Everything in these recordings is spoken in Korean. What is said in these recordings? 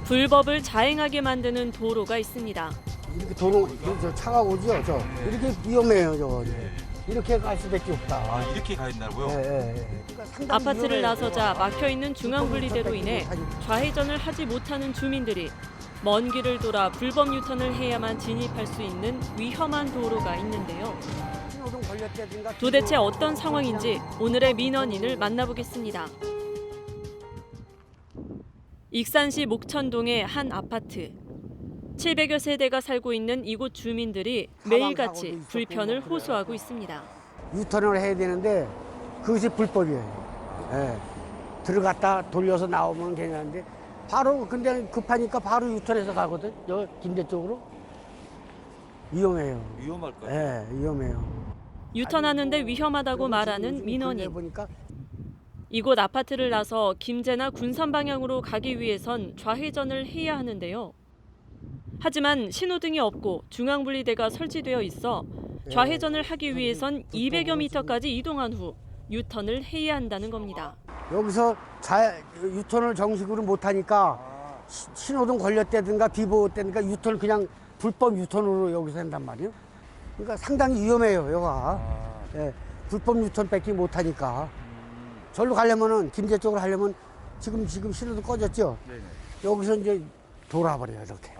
불법을 자행하게 만드는 도로가 있습니다. 이렇게 도로 저 차가 오죠. 저 이렇게 위험해요. 저거. 이렇게 갈 수밖에 없다. 아, 이렇게 가 있나고요? 그러니까 상당히 아파트를 위험해요. 나서자 막혀있는 중앙분리대로 인해 좌회전을 하지 못하는 주민들이 먼 길을 돌아 불법 유턴을 해야만 진입할 수 있는 위험한 도로가 있는데요. 도대체 어떤 상황인지 오늘의 민원인을 만나보겠습니다. 익산시 목천동의 한 아파트. 700여 세대가 살고 있는 이곳 주민들이 매일같이 불편을 호소하고 있습니다. 유턴을 해야 되는데 그것이 불법이에요. 예. 들어갔다 돌려서 나오면 괜찮은데 바로 근데 급하니까 바로 유턴해서 가거든. 저 김제 쪽으로. 위험해요. 위험할까요? 예, 위험해요. 유턴하는데 위험하다고 말하는 민원인. 보니까 이곳 아파트를 나서 김제나 군산 방향으로 가기 위해선 좌회전을 해야 하는데요. 하지만 신호등이 없고 중앙분리대가 설치되어 있어 좌회전을 하기 위해선 200여 미터까지 이동한 후 유턴을 해야 한다는 겁니다. 여기서 유턴을 정식으로 못하니까 신호등 걸렸다든가 비보호다든가 유턴을 그냥 불법 유턴으로 여기서 한단 말이에요. 그러니까 상당히 위험해요, 여기가. 예, 불법 유턴밖에 못하니까. 절로 가려면은 김제 쪽으로 가려면 지금 신호등 꺼졌죠. 네네. 여기서 이제 돌아버려요, 이렇게.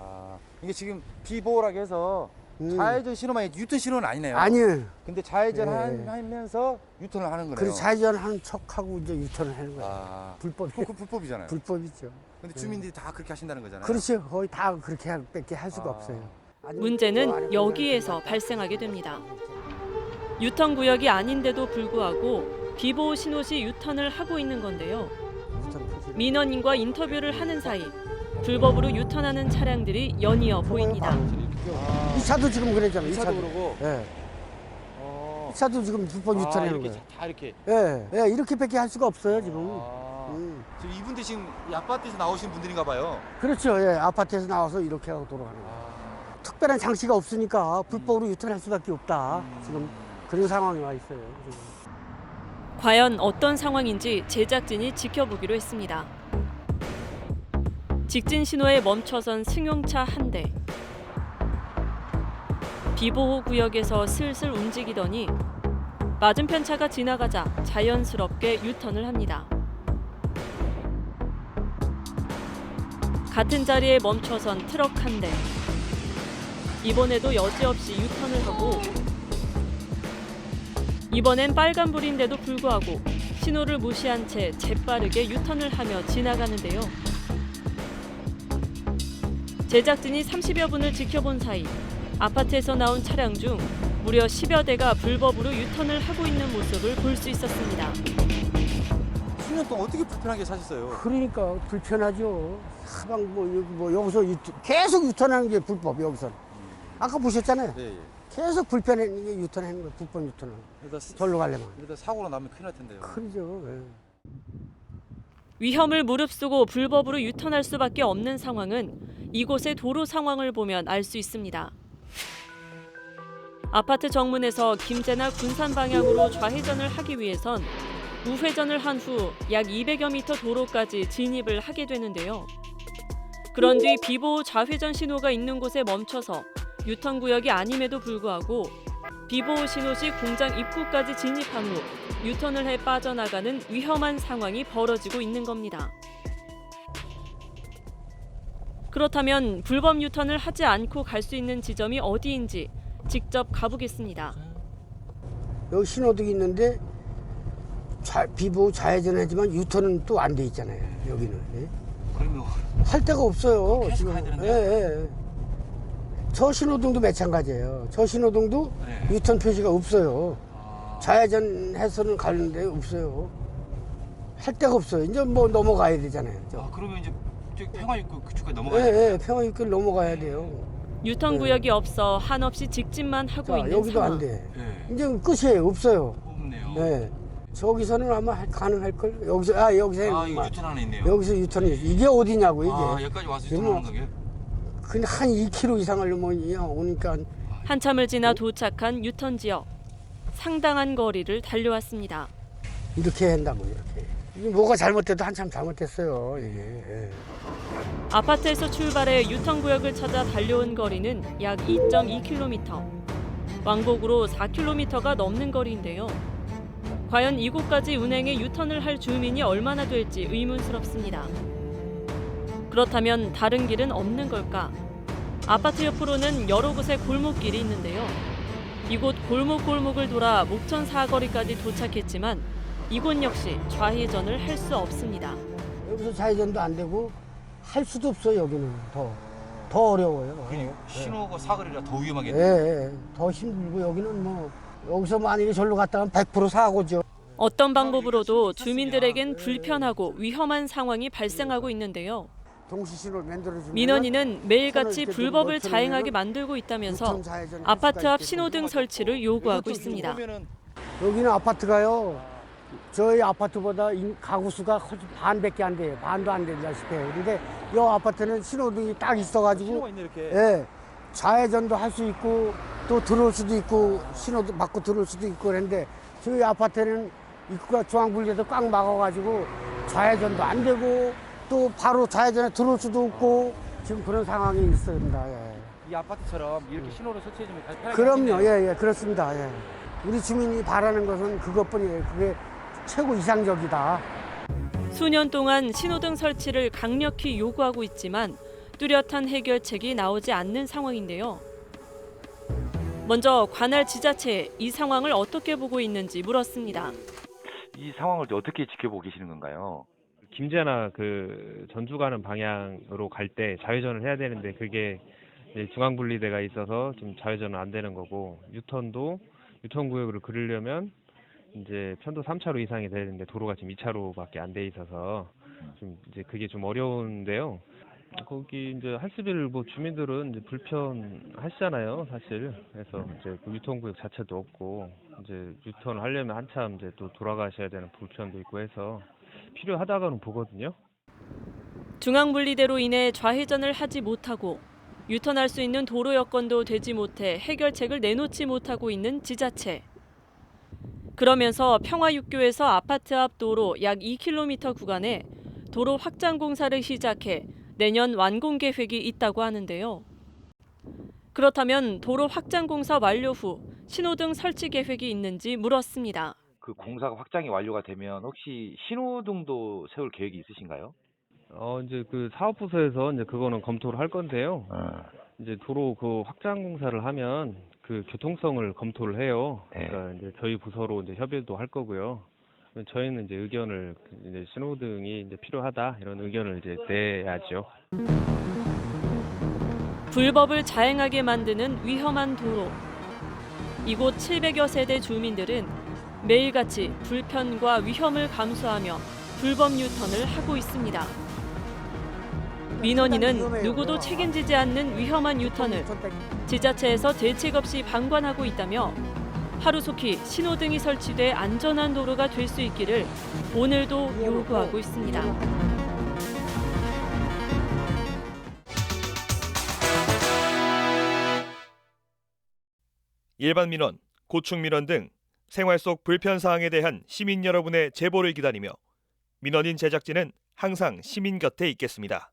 이게 지금 비보호라고 해서 좌회전 신호만 유턴 신호는 아니네요. 아니에요. 근데 좌회전 네. 하면서 유턴을 하는 거네요. 그래서 좌회전하는 척하고 이제 유턴을 하는 거예요. 아, 불법. 그 불법이잖아요. 불법이죠. 근데 주민들이 다 그렇게 하신다는 거잖아요. 그렇죠. 거의 다 그렇게 밖에 할 수가 없어요. 문제는 여기에서 발생하게 됩니다. 유턴 구역이 아닌데도 불구하고 비보호 신호 시 유턴을 하고 있는 건데요. 민원인과 인터뷰를 하는 사이 불법으로 유턴하는 차량들이 연이어 보입니다. 이 차도 지금 그랬잖아요. 이 차도 그러고. 예. 이 차도 지금 불법 유턴하는 이렇게 거예요. 다 이렇게. 예, 예, 이렇게밖에 할 수가 없어요 지금. 지금 이분들 지금 이 아파트에서 나오신 분들인가 봐요. 그렇죠. 예, 아파트에서 나와서 이렇게 하고 돌아가는 거예요. 특별한 장치가 없으니까 불법으로 유턴할 수밖에 없다. 지금 그런 상황에 와 있어요. 지금. 과연 어떤 상황인지 제작진이 지켜보기로 했습니다. 직진 신호에 멈춰선 승용차 한 대. 비보호 구역에서 슬슬 움직이더니 맞은편 차가 지나가자 자연스럽게 유턴을 합니다. 같은 자리에 멈춰선 트럭 한 대. 이번에도 여지없이 유턴을 하고 이번엔 빨간불인데도 불구하고 신호를 무시한 채 재빠르게 유턴을 하며 지나가는데요. 제작진이 30여 분을 지켜본 사이 아파트에서 나온 차량 중 무려 10여 대가 불법으로 유턴을 하고 있는 모습을 볼 수 있었습니다. 10년 동안 어떻게 불편하게 사셨어요? 그러니까 불편하죠. 사방 여기서 계속 유턴하는 게 불법 여기서. 아까 보셨잖아요. 예, 예. 계속 불편한 게 유턴하는 거예요. 불법 유턴을. 절로 가려면. 이러다 사고가 나면 큰일 날 텐데요. 큰일이죠. 예. 위험을 무릅쓰고 불법으로 유턴할 수밖에 없는 상황은 이곳의 도로 상황을 보면 알 수 있습니다. 아파트 정문에서 김제나 군산 방향으로 좌회전을 하기 위해선 우회전을 한 후 약 200여 미터 도로까지 진입을 하게 되는데요. 그런 뒤 비보호 좌회전 신호가 있는 곳에 멈춰서 유턴 구역이 아님에도 불구하고 비보호 신호 시 공장 입구까지 진입한 후 유턴을 해 빠져나가는 위험한 상황이 벌어지고 있는 겁니다. 그렇다면 불법 유턴을 하지 않고 갈 수 있는 지점이 어디인지 직접 가보겠습니다. 여기 신호등이 있는데 비보호 좌회전하지만 유턴은 또 안 돼 있잖아요. 여기는. 예? 그러면 할 데가 없어요. 계속 지금. 가야 되는데? 예. 저 신호등도 마찬가지예요. 저 신호등도 네. 유턴 표시가 없어요. 좌회전해서는 가는데 없어요. 할 데가 없어요. 이제 뭐 넘어가야 되잖아요. 그러면 이제 평화입구 그쪽까지 예, 평화유길 넘어가야 돼요. 유턴 구역이 없어 한없이 직진만 하고 자, 있는 여기도 상황. 안 돼. 예. 이제 끝이에요. 없어요. 없네요. 예. 저기서는 아마 가능할 걸. 여기서 이거 유턴 안에 있네요. 여기서 유턴이 이게 어디냐고 이게. 여기까지 와서 지금 유턴하는 거게? 그냥 한 2km 이상을 오니까 한참을 지나 도착한 유턴 지역. 상당한 거리를 달려왔습니다. 이렇게 한다고 이렇게. 이게 뭐가 잘못돼도 한참 잘못됐어요. 이게. 예. 아파트에서 출발해 유턴구역을 찾아 달려온 거리는 약 2.2km. 왕복으로 4km가 넘는 거리인데요. 과연 이곳까지 운행에 유턴을 할 주민이 얼마나 될지 의문스럽습니다. 그렇다면 다른 길은 없는 걸까? 아파트 옆으로는 여러 곳의 골목길이 있는데요. 이곳 골목골목을 돌아 목천 사거리까지 도착했지만 이곳 역시 좌회전을 할 수 없습니다. 여기서 좌회전도 안 되고 할 수도 없어요. 여기는 더 어려워요. 신호가 사거리라 더 위험하겠네. 예. 더 힘들고 여기는 뭐 여기서 만약에 절로 갔다가 100% 사고죠. 어떤 방법으로도 주민들에겐 불편하고 위험한 상황이 발생하고 있는데요. 동시 신호를 만들어주면 민원인은 매일같이 불법을 자행하게 만들고 있다면서 아파트 앞 신호등 설치를 요구하고 있습니다. 여기는 아파트가요. 저희 아파트보다 가구 수가 반밖에 안 돼요. 반도 안 되다시피 해요. 근데 이 아파트는 신호등이 딱 있어가지고 신호가 있네 이렇게. 예, 좌회전도 할 수 있고 또 들어올 수도 있고 신호도 받고 들어올 수도 있고 그런데 저희 아파트는 입구가 중앙분리도 꽉 막아가지고 좌회전도 안 되고 또 바로 좌회전에 들어올 수도 없고 지금 그런 상황이 있습니다. 예. 이 아파트처럼 이렇게 신호를 설치해주면 잘 편하게 그럼요. 하겠네요. 예, 그렇습니다. 예. 우리 주민이 바라는 것은 그것뿐이에요. 그게 최고 이상적이다. 수년 동안 신호등 설치를 강력히 요구하고 있지만 뚜렷한 해결책이 나오지 않는 상황인데요. 먼저 관할 지자체에 이 상황을 어떻게 보고 있는지 물었습니다. 이 상황을 어떻게 지켜보고 계시는 건가요? 김제나 그 전주 가는 방향으로 갈 때 좌회전을 해야 되는데 그게 이제 중앙분리대가 있어서 지금 좌회전은 안 되는 거고 유턴도 유턴 구역을 그리려면 이제 편도 3차로 이상이 되는데 도로가 지금 2차로밖에 안 돼 있어서 좀 이제 그게 좀 어려운데요. 거기 이제 할수비를 뭐 주민들은 이제 불편하시잖아요, 사실. 그래서 이제 그 유턴구역 자체도 없고 이제 유턴을 하려면 한참 이제 또 돌아가셔야 되는 불편도 있고 해서 필요하다고는 보거든요. 중앙분리대로 인해 좌회전을 하지 못하고 유턴할 수 있는 도로 여건도 되지 못해 해결책을 내놓지 못하고 있는 지자체. 그러면서 평화육교에서 아파트 앞 도로 약 2km 구간에 도로 확장 공사를 시작해 내년 완공 계획이 있다고 하는데요. 그렇다면 도로 확장 공사 완료 후 신호등 설치 계획이 있는지 물었습니다. 그 공사가 확장이 완료가 되면 혹시 신호등도 세울 계획이 있으신가요? 이제 그 사업부서에서 이제 그거는 검토를 할 건데요. 이제 도로 그 확장 공사를 하면 그 교통성을 검토를 해요. 그러니까 이제 저희 부서로 이제 협의도 할 거고요. 저희는 이제 의견을 이제 신호등이 이제 필요하다 이런 의견을 이제 내야죠. 불법을 자행하게 만드는 위험한 도로. 이곳 700여 세대 주민들은 매일같이 불편과 위험을 감수하며 불법 유턴을 하고 있습니다. 민원인은 누구도 책임지지 않는 위험한 유턴을 지자체에서 대책 없이 방관하고 있다며 하루속히 신호등이 설치돼 안전한 도로가 될 수 있기를 오늘도 요구하고 있습니다. 일반 민원, 고충 민원 등 생활 속 불편 사항에 대한 시민 여러분의 제보를 기다리며 민원인 제작진은 항상 시민 곁에 있겠습니다.